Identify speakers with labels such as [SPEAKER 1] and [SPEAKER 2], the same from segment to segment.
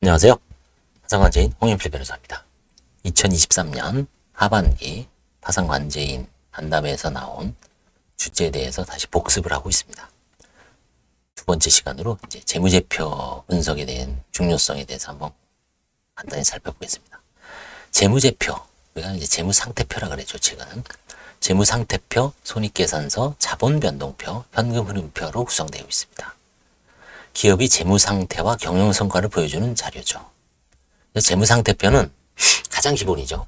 [SPEAKER 1] 안녕하세요. 파산관제인 홍인필 변호사입니다. 2023년 하반기 파산관제인 간담회에서 나온 주제에 대해서 다시 복습을 하고 있습니다. 두 번째 시간으로 이제 재무제표 분석에 대한 중요성에 대해서 한번 간단히 살펴보겠습니다. 재무제표, 우리가 이제 재무상태표라 그랬죠, 최근은. 재무상태표, 손익계산서, 자본변동표, 현금흐름표로 구성되어 있습니다. 기업이 재무상태와 경영성과를 보여주는 자료죠. 재무상태표는 가장 기본이죠.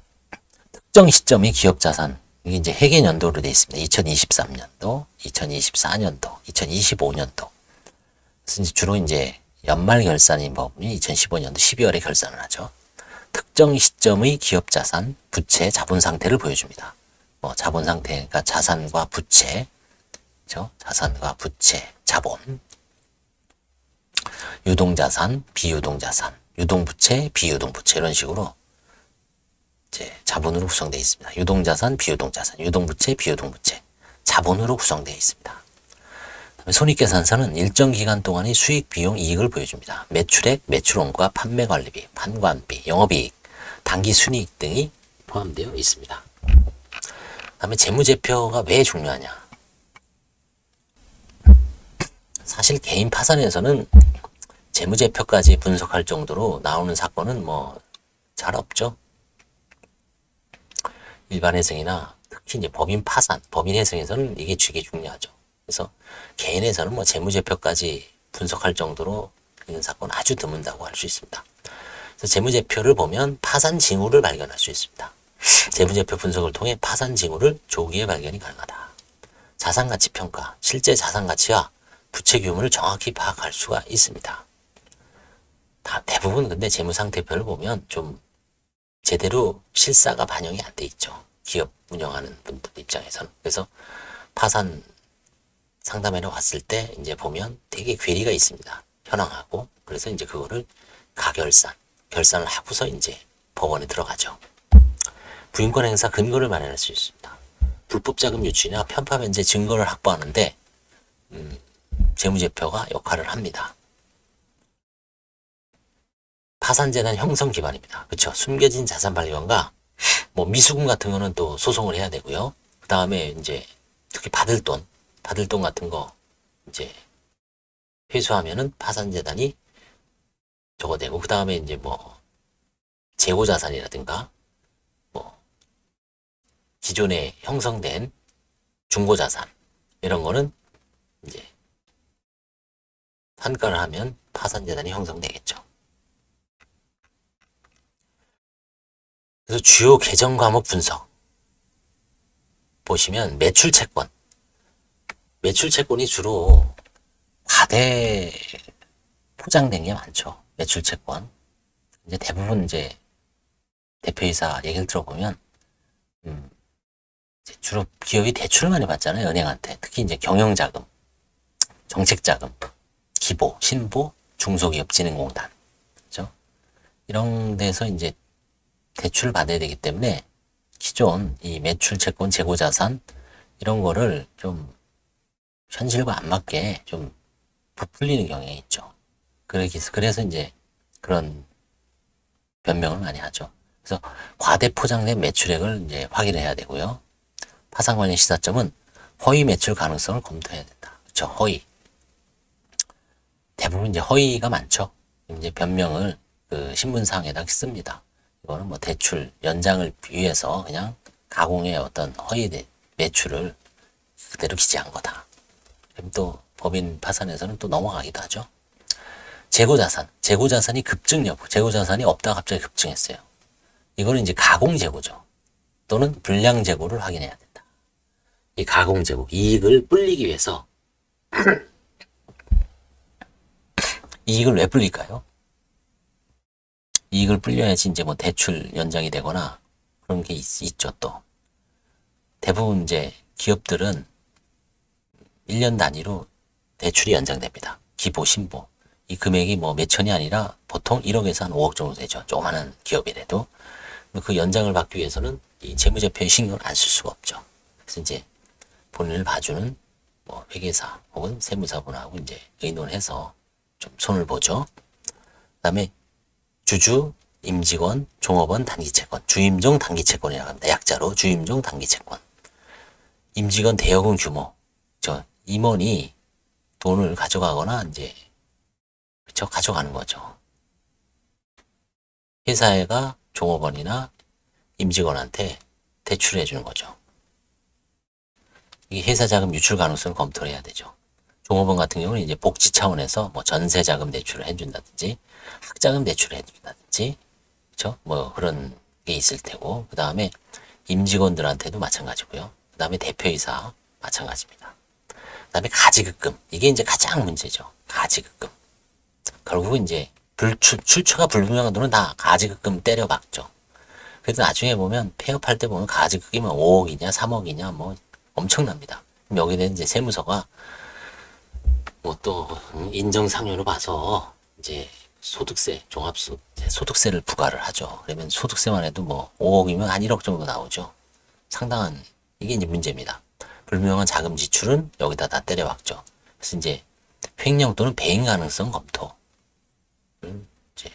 [SPEAKER 1] 특정 시점의 기업자산, 이게 이제 회계연도로 되어 있습니다. 2023년도, 2024년도, 2025년도. 그래서 이제 주로 이제 연말 결산인 법이 2015년도 12월에 결산을 하죠. 특정 시점의 기업자산, 부채, 자본 상태를 보여줍니다. 자본 상태, 그러니까 자산과 부채, 그렇죠? 자산과 부채, 자본. 유동자산, 비유동자산, 유동부채, 비유동부채 이런 식으로 이제 자본으로 구성되어 있습니다. 유동자산, 비유동자산, 유동부채, 비유동부채 자본으로 구성되어 있습니다. 손익계산서는 일정 기간 동안의 수익, 비용, 이익을 보여줍니다. 매출액, 매출원가, 판매관리비, 판관비, 영업이익, 당기순이익 등이 포함되어 있습니다. 다음에 재무제표가 왜 중요하냐? 사실 개인 파산에서는 재무제표까지 분석할 정도로 나오는 사건은 잘 없죠. 일반 회생이나 특히 이제 법인 파산, 법인 회생에서는 이게 되게 중요하죠. 그래서 개인에서는 재무제표까지 분석할 정도로 있는 사건 아주 드문다고 할 수 있습니다. 그래서 재무제표를 보면 파산 징후를 발견할 수 있습니다. 재무제표 분석을 통해 파산 징후를 조기에 발견이 가능하다. 자산가치 평가, 실제 자산가치와 부채 규모를 정확히 파악할 수가 있습니다. 대부분 근데 재무상태표를 보면 좀 제대로 실사가 반영이 안 돼 있죠. 기업 운영하는 분들 입장에서는. 그래서 파산 상담회로 왔을 때 이제 보면 되게 괴리가 있습니다. 현황하고. 그래서 이제 그거를 결산을 하고서 이제 법원에 들어가죠. 부인권 행사 근거를 마련할 수 있습니다. 불법 자금 유출이나 편파 변제 증거를 확보하는데 재무제표가 역할을 합니다. 파산재단 형성 기반입니다. 그쵸? 숨겨진 자산 발견과 미수금 같은 거는 또 소송을 해야 되고요. 그 다음에 이제 특히 받을 돈 같은 거 이제 회수하면은 파산재단이 저거 되고, 그 다음에 이제 재고자산이라든가 기존에 형성된 중고자산 이런 거는 이제 환가를 하면 파산재단이 형성되겠죠. 그래서 주요 계정 과목 분석 보시면 매출채권이 주로 과대 포장된 게 많죠. 매출채권. 이제 대부분 이제 대표이사 얘기를 들어보면 주로 기업이 대출을 많이 받잖아요. 은행한테. 특히 이제 경영자금, 정책자금, 기보, 신보, 중소기업진흥공단. 그죠? 이런 데서 이제 대출을 받아야 되기 때문에 기존 이 매출 채권 재고자산 이런 거를 좀 현실과 안 맞게 좀 부풀리는 경향이 있죠. 그래서 이제 그런 변명을 많이 하죠. 그래서 과대 포장된 매출액을 이제 확인을 해야 되고요. 파산 관련 시사점은 허위 매출 가능성을 검토해야 된다. 그렇죠. 허위. 대부분 이제 허위가 많죠. 이제 변명을 그 신문사항에다 씁니다. 이거는 대출 연장을 위해서 그냥 가공의 어떤 허위 매출을 그대로 기재한 거다. 그럼 또 법인 파산에서는 또 넘어가기도 하죠. 재고자산이 급증 여부, 재고자산이 없다가 갑자기 급증했어요. 이거는 이제 가공재고죠. 또는 불량재고를 확인해야 된다. 이 가공재고, 이익을 불리기 위해서 이익을 왜 불릴까요? 이익을 불려야지 이제 대출 연장이 되거나 그런 게 있죠, 또. 대부분 이제 기업들은 1년 단위로 대출이 연장됩니다. 기보, 신보. 이 금액이 몇 천이 아니라 보통 1억에서 한 5억 정도 되죠. 조그마한 기업이라도. 그 연장을 받기 위해서는 이 재무제표에 신경을 안 쓸 수가 없죠. 그래서 이제 본인을 봐주는 회계사 혹은 세무사분하고 이제 의논해서 좀 손을 보죠. 그 다음에 주주, 임직원, 종업원, 단기채권. 주임종 단기채권이라고 합니다. 약자로 주임종 단기채권. 임직원 대여금 규모. 임원이 돈을 가져가거나 이제 그쵸 가져가는 거죠. 회사가 종업원이나 임직원한테 대출해 주는 거죠. 이 회사 자금 유출 가능성을 검토를 해야 되죠. 종업원 같은 경우는 이제 복지 차원에서 뭐 전세 자금 대출을 해준다든지 학자금 대출을 해준다든지 그렇죠? 뭐 그런 게 있을 테고 그 다음에 임직원들한테도 마찬가지고요. 그 다음에 대표이사 마찬가지입니다. 그 다음에 가지급금 이게 이제 가장 문제죠. 가지급금 결국 이제 출처가 불분명한 돈은 다 가지급금 때려박죠. 그래도 나중에 보면 폐업할 때 보면 가지급금이 5억이냐 3억이냐 뭐 엄청납니다. 여기에 대한 이제 세무서가 뭐 또 인정상여로 봐서 이제 소득세, 소득세를 부과를 하죠. 그러면 소득세만 해도 뭐 5억이면 한 1억 정도 나오죠. 상당한 이게 이제 문제입니다. 불분명한 자금 지출은 여기다 다 때려박죠. 그래서 이제 횡령 또는 배임 가능성 검토. 이제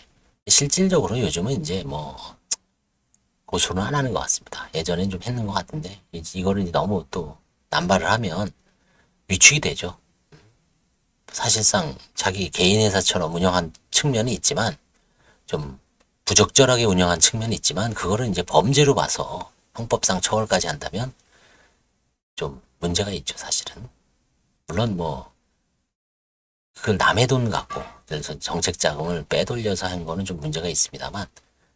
[SPEAKER 1] 실질적으로 요즘은 이제 뭐 고소는 안 하는 것 같습니다. 예전엔 좀 했는 것 같은데 이거를 이제 너무 또 남발을 하면 위축이 되죠. 사실상 자기 개인 회사처럼 운영한 측면이 있지만 좀 부적절하게 운영한 측면이 있지만 그거를 이제 범죄로 봐서 형법상 처벌까지 한다면 좀 문제가 있죠, 사실은. 물론 뭐 그걸 남의 돈 갖고 그래서 정책 자금을 빼돌려서 한 거는 좀 문제가 있습니다만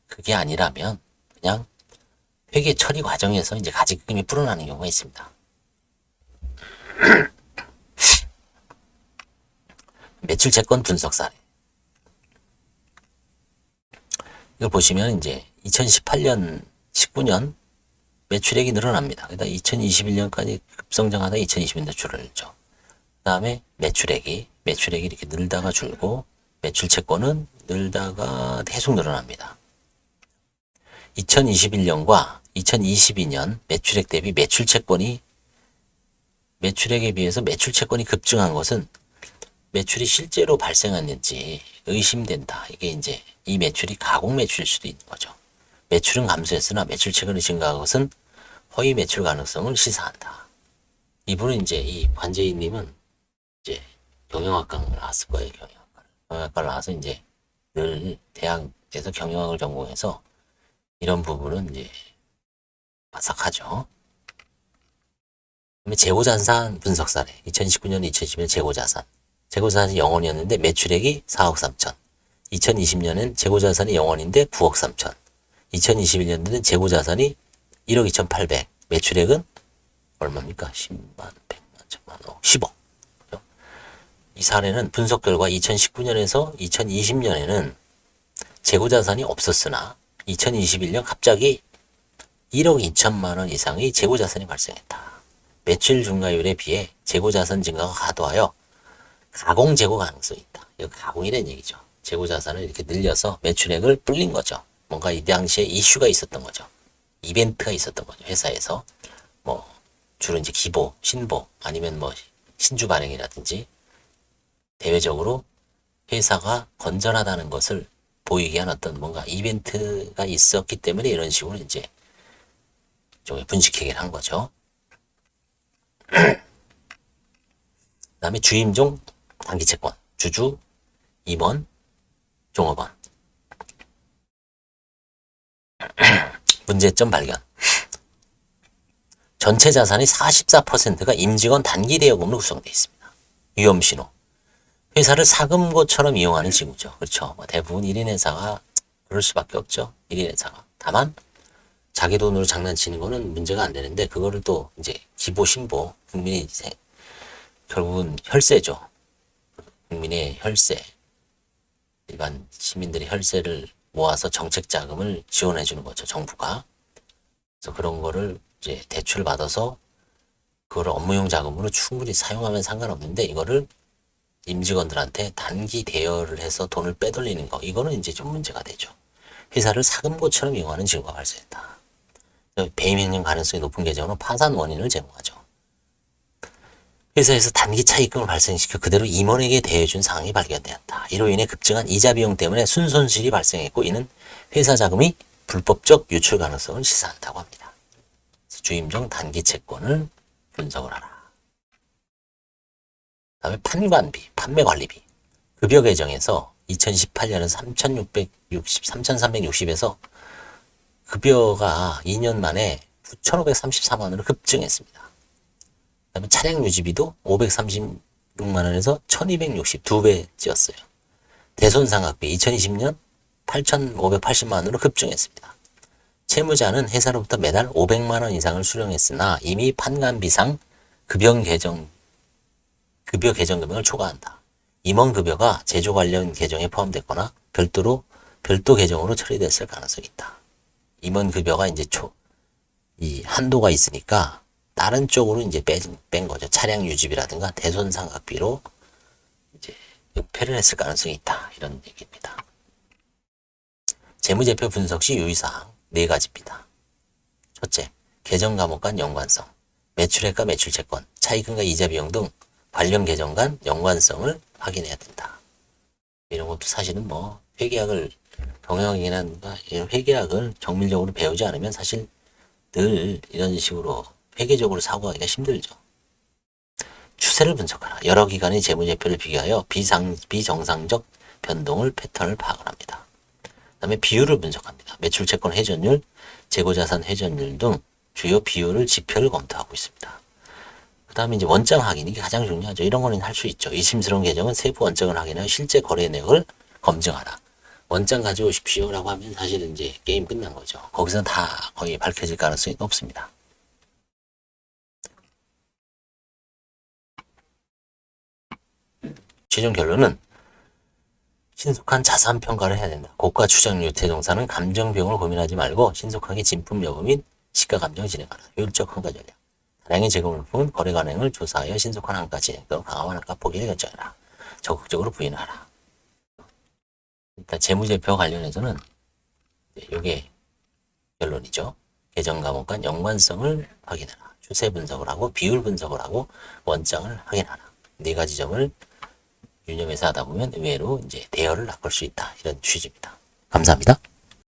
[SPEAKER 1] 그게 아니라면 그냥 회계 처리 과정에서 이제 가지금이 불어나는 경우가 있습니다. 매출 채권 분석 사례. 이걸 보시면 이제 2018년, 19년 매출액이 늘어납니다. 그러다 2021년까지 급성장하다 2020년도 줄어들죠. 그 다음에 매출액이 이렇게 늘다가 줄고 매출 채권은 늘다가 계속 늘어납니다. 2021년과 2022년 매출액 대비 매출 채권이 매출액에 비해서 매출 채권이 급증한 것은 매출이 실제로 발생했는지 의심된다. 이게 이제 이 매출이 가공 매출일 수도 있는 거죠. 매출은 감소했으나 매출 채권이 증가한 것은 허위 매출 가능성을 시사한다. 이분은 이제 이 관제인님은 이제 경영학과 나왔을 거예요. 경영학과를 나와서 이제 늘 대학에서 경영학을 전공해서 이런 부분은 이제 바삭하죠. 그다음에 재고자산 분석 사례. 2019년, 2020년 재고자산. 재고자산이 0원이었는데 매출액이 4억 3천. 2020년엔 재고자산이 0원인데 9억 3천. 2021년도는 재고자산이 1억 2,800. 매출액은 얼마입니까? 10만, 100만, 1000만, 10억. 이 사례는 분석 결과 2019년에서 2020년에는 재고자산이 없었으나 2021년 갑자기 1억 2천만 원 이상의 재고자산이 발생했다. 매출 증가율에 비해 재고자산 증가가 과도하여 가공 재고 가능성이 있다. 이거 가공이라는 얘기죠. 재고자산을 이렇게 늘려서 매출액을 불린 거죠. 뭔가 이 당시에 이슈가 있었던 거죠. 이벤트가 있었던 거죠. 회사에서 뭐 주로 이제 기보, 신보 아니면 뭐 신주 발행이라든지 대외적으로 회사가 건전하다는 것을 보이게 한 어떤 뭔가 이벤트가 있었기 때문에 이런 식으로 이제 좀 분식회계를 한 거죠. 그 다음에 주임종 단기채권, 주주, 임원, 종업원. 문제점 발견. 전체 자산의 44%가 임직원 단기 대여금으로 구성되어 있습니다. 위험신호. 회사를 사금고처럼 이용하는 징후죠. 그렇죠. 뭐 대부분 1인 회사가 그럴 수밖에 없죠. 1인 회사가. 다만 자기 돈으로 장난치는 거는 문제가 안 되는데 그거를 또 이제 기보 신보 국민의 결국은 혈세죠. 국민의 혈세. 일반 시민들의 혈세를 모아서 정책 자금을 지원해 주는 거죠. 정부가. 그래서 그런 거를 이제 대출을 받아서 그걸 업무용 자금으로 충분히 사용하면 상관없는데 이거를 임직원들한테 단기 대여를 해서 돈을 빼돌리는 거 이거는 이제 좀 문제가 되죠. 회사를 사금고처럼 이용하는 징후가 발생했다. 배임 횡령 가능성이 높은 계정은 파산 원인을 제공하죠. 회사에서 단기 차입금을 발생시켜 그대로 임원에게 대해준 상황이 발견되었다. 이로 인해 급증한 이자 비용 때문에 순손실이 발생했고 이는 회사 자금이 불법적 유출 가능성을 시사한다고 합니다. 주임정 단기 채권을 분석을 하라. 다음에 판관비, 판매관리비. 급여 개정에서 2018년은 3,360에서 급여가 2년 만에 9,534만 원으로 급증했습니다. 그다음에 차량 유지비도 536만 원에서 1,260, 2배 찌었어요. 대손상각비 2020년 8,580만 원으로 급증했습니다. 채무자는 회사로부터 매달 500만 원 이상을 수령했으나 이미 판관비상 급여 개정 금액을 초과한다. 임원급여가 제조 관련 계정에 포함됐거나 별도 계정으로 처리됐을 가능성이 있다. 임원급여가 이제 이 한도가 있으니까 다른 쪽으로 이제 뺀 거죠. 차량 유지비라든가 대손상각비로 이제 은폐를 했을 가능성이 있다. 이런 얘기입니다. 재무제표 분석 시 유의사항 4가지입니다. 첫째, 계정 과목 간 연관성, 매출액과 매출채권, 차입금과 이자 비용 등 관련 계정 간 연관성을 확인해야 된다. 이런 것도 사실은 뭐 회계학을 경영학이나 이런 회계학을 정밀적으로 배우지 않으면 사실 늘 이런 식으로 회계적으로 사고하기가 힘들죠. 추세를 분석하라. 여러 기관의 재무제표를 비교하여 비정상적 변동을 패턴을 파악을 합니다. 그 다음에 비율을 분석합니다. 매출채권 회전율, 재고자산 회전율 등 주요 비율을 지표를 검토하고 있습니다. 그 다음에 이제 원장 확인, 이게 가장 중요하죠. 이런 거는 할 수 있죠. 의심스러운 계정은 세부 원장을 확인하여 실제 거래 내역을 검증하라. 원장 가져오십시오 라고 하면 사실은 이제 게임 끝난 거죠. 거기서는 다 거의 밝혀질 가능성이 높습니다. 최종 결론은 신속한 자산 평가를 해야 된다. 고가 추정 유태동산은 감정 비용을 고민하지 말고 신속하게 진품 여부 및 시가 감정을 진행하라. 효율적 환가 전략. 다량의 재고물품은 거래 관행을 조사하여 신속한 환가 진행 또 강화한 환가 포기를 결정하라. 적극적으로 부인하라. 일단 재무제표 관련해서는 이게 결론이죠. 계정 과목 간 연관성을 확인하라. 추세 분석을 하고 비율 분석을 하고 원장을 확인하라. 4가지 점을 유념해서 하다 보면 의외로 이제 대여를 낚을 수 있다. 이런 취지입니다. 감사합니다.